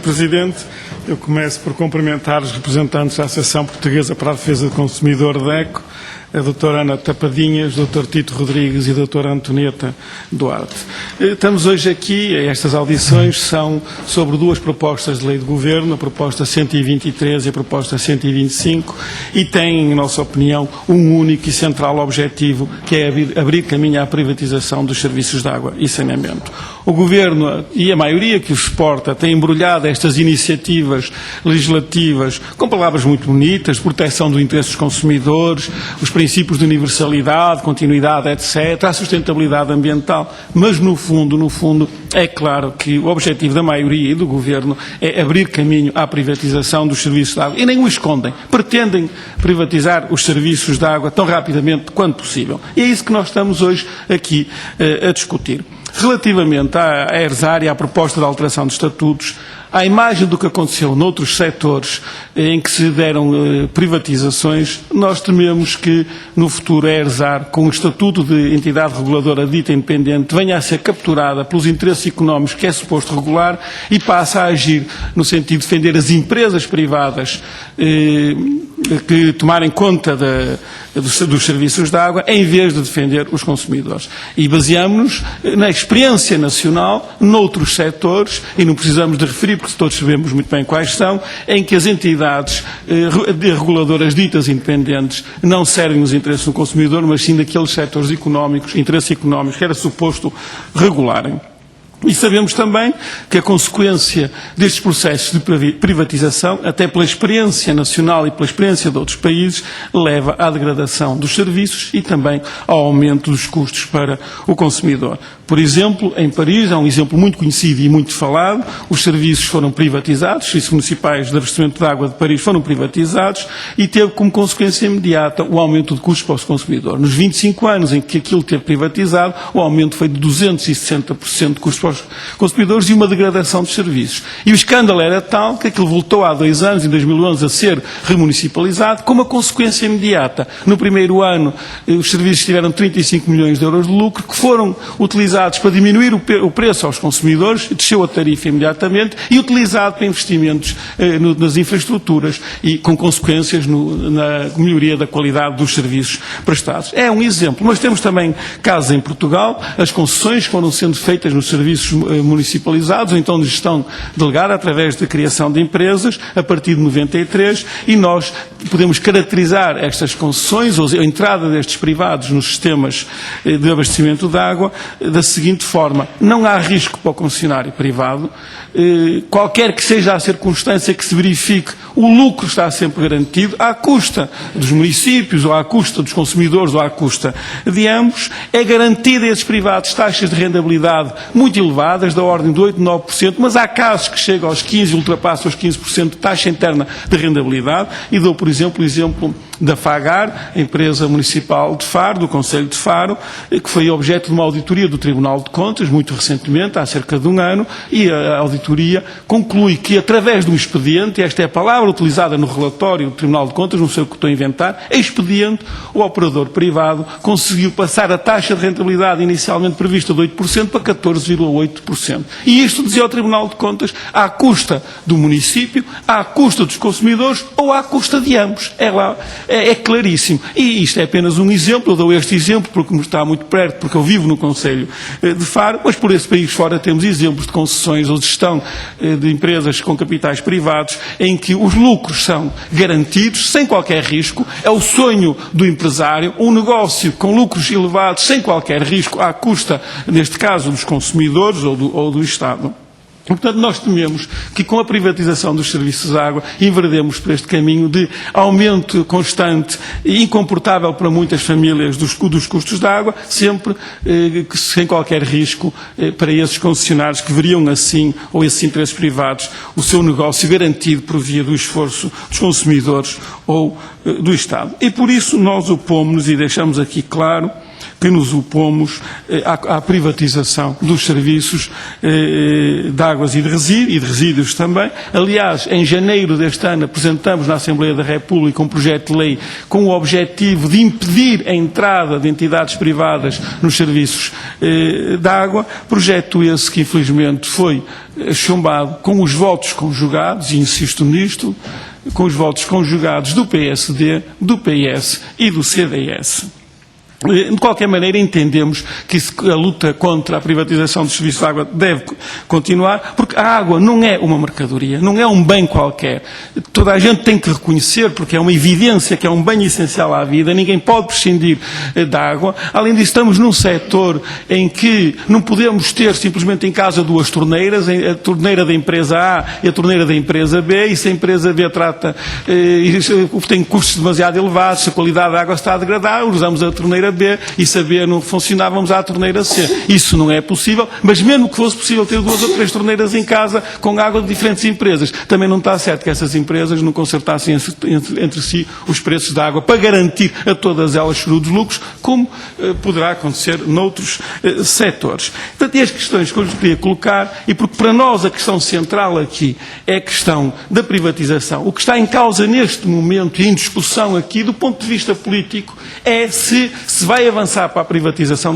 Presidente, eu começo por cumprimentar os representantes da Associação Portuguesa para a Defesa do Consumidor, DECO, a doutora Ana Tapadinhas, o Dr. Tito Rodrigues e a doutora Antonieta Duarte. Estamos hoje aqui, estas audições são sobre duas propostas de lei de governo, a proposta 123 e a proposta 125, e têm, em nossa opinião, um único e central objetivo, que é abrir caminho à privatização dos serviços de água e saneamento. O Governo e a maioria que os suporta tem embrulhado estas iniciativas legislativas com palavras muito bonitas, proteção do interesse dos consumidores, os princípios de universalidade, continuidade, etc., a sustentabilidade ambiental, mas no fundo, é claro que o objetivo da maioria e do Governo é abrir caminho à privatização dos serviços de água. E nem o escondem. Pretendem privatizar os serviços de água tão rapidamente quanto possível. E é isso que nós estamos hoje aqui a discutir. Relativamente à ERSAR e à proposta de alteração de estatutos, à imagem do que aconteceu noutros setores em que se deram privatizações, nós tememos que no futuro a ERSAR, com o estatuto de entidade reguladora dita independente, venha a ser capturada pelos interesses económicos que é suposto regular e passe a agir no sentido de defender as empresas privadas que tomarem conta dos serviços de água, em vez de defender os consumidores. E baseamos-nos na experiência nacional, noutros setores, e não precisamos de referir, porque todos sabemos muito bem quais são, em que as entidades reguladoras ditas independentes não servem os interesses do consumidor, mas sim daqueles setores económicos, interesses económicos, que era suposto regularem. E sabemos também que a consequência destes processos de privatização, até pela experiência nacional e pela experiência de outros países, leva à degradação dos serviços e também ao aumento dos custos para o consumidor. Por exemplo, em Paris, há um exemplo muito conhecido e muito falado, os serviços foram privatizados, os serviços municipais de abastecimento de água de Paris foram privatizados e teve como consequência imediata o aumento de custos para os consumidores. Nos 25 anos em que aquilo teve privatizado, o aumento foi de 260% de custos para os consumidores e uma degradação dos serviços. E o escândalo era tal que aquilo voltou há 2 anos, em 2011, a ser remunicipalizado, com uma consequência imediata. No primeiro ano, os serviços tiveram 35 milhões de euros de lucro, que foram utilizados para diminuir o preço aos consumidores, desceu a tarifa imediatamente, e utilizado para investimentos nas infraestruturas e com consequências na melhoria da qualidade dos serviços prestados. É um exemplo, mas temos também casos em Portugal, as concessões foram sendo feitas nos serviços municipalizados, ou então de gestão delegada, através da criação de empresas, a partir de 93, e nós podemos caracterizar estas concessões, ou a entrada destes privados nos sistemas de abastecimento de água, da seguinte forma: não há risco para o concessionário privado, qualquer que seja a circunstância que se verifique, o lucro está sempre garantido, à custa dos municípios, ou à custa dos consumidores, ou à custa de ambos. É garantida a esses privados taxas de rentabilidade muito elevadas, da ordem de 8, 9%, mas há casos que chegam aos 15% e ultrapassam os 15% de taxa interna de rentabilidade, e dou, por exemplo, o exemplo da FAGAR, a empresa municipal de Faro, do Concelho de Faro, que foi objeto de uma auditoria do Tribunal de Contas, muito recentemente, há cerca de 1 ano, e a auditoria conclui que, através de um expediente, e esta é a palavra utilizada no relatório do Tribunal de Contas, não sei o que estou a inventar, expediente, o operador privado conseguiu passar a taxa de rentabilidade inicialmente prevista de 8% para 14,8%. E isto dizia o Tribunal de Contas à custa do município, à custa dos consumidores ou à custa de ambos. É claríssimo. E isto é apenas um exemplo, eu dou este exemplo porque me está muito perto, porque eu vivo no Concelho de Faro, mas por esse país fora temos exemplos de concessões ou de gestão de empresas com capitais privados em que os lucros são garantidos, sem qualquer risco, é o sonho do empresário, um negócio com lucros elevados, sem qualquer risco, à custa, neste caso, dos consumidores ou do Estado. Portanto, nós tememos que com a privatização dos serviços de água enveredemos por este caminho de aumento constante e incomportável para muitas famílias dos custos da água, sempre sem qualquer risco para esses concessionários que veriam assim, ou esses interesses privados, o seu negócio garantido por via do esforço dos consumidores ou do Estado. E por isso nós opomos-nos e deixamos aqui claro que nos opomos à privatização dos serviços de águas e de resíduos também. Aliás, em janeiro deste ano apresentamos na Assembleia da República um projeto de lei com o objetivo de impedir a entrada de entidades privadas nos serviços de água, projeto esse que infelizmente foi chumbado com os votos conjugados, e insisto nisto, com os votos conjugados do PSD, do PS e do CDS. De qualquer maneira, entendemos que a luta contra a privatização dos serviços de água deve continuar, porque a água não é uma mercadoria, não é um bem qualquer. Toda a gente tem que reconhecer, porque é uma evidência que é um bem essencial à vida, ninguém pode prescindir da água. Além disso, estamos num setor em que não podemos ter simplesmente em casa duas torneiras, a torneira da empresa A e a torneira da empresa B, e se a empresa B tem custos demasiado elevados, se a qualidade da água está a degradar, usamos a torneira B, e se a B não funcionar, vamos à torneira C. Isso não é possível, mas mesmo que fosse possível ter duas ou três torneiras em casa com água de diferentes empresas, também não está certo que essas empresas não concertassem entre si os preços da água para garantir a todas elas chorudos lucros, como poderá acontecer noutros setores. Portanto, as questões que eu lhes queria colocar, e porque para nós a questão central aqui é a questão da privatização. O que está em causa neste momento e em discussão aqui, do ponto de vista político, é se vai avançar para a privatização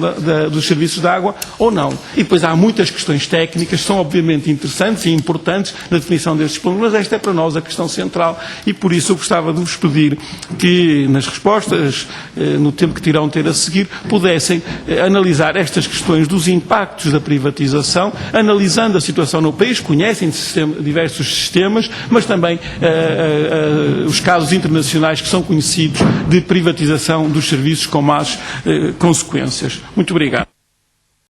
dos serviços de água ou não. E depois há muitas questões técnicas, que são obviamente interessantes e importantes na definição destes planos, mas esta é para nós a questão central, e por isso eu gostava de vos pedir que nas respostas, no tempo que terão ter a seguir, pudessem analisar estas questões dos impactos da privatização, analisando a situação no país, conhecem diversos sistemas, mas também os casos internacionais que são conhecidos de privatização dos serviços com más consequências. Muito obrigado.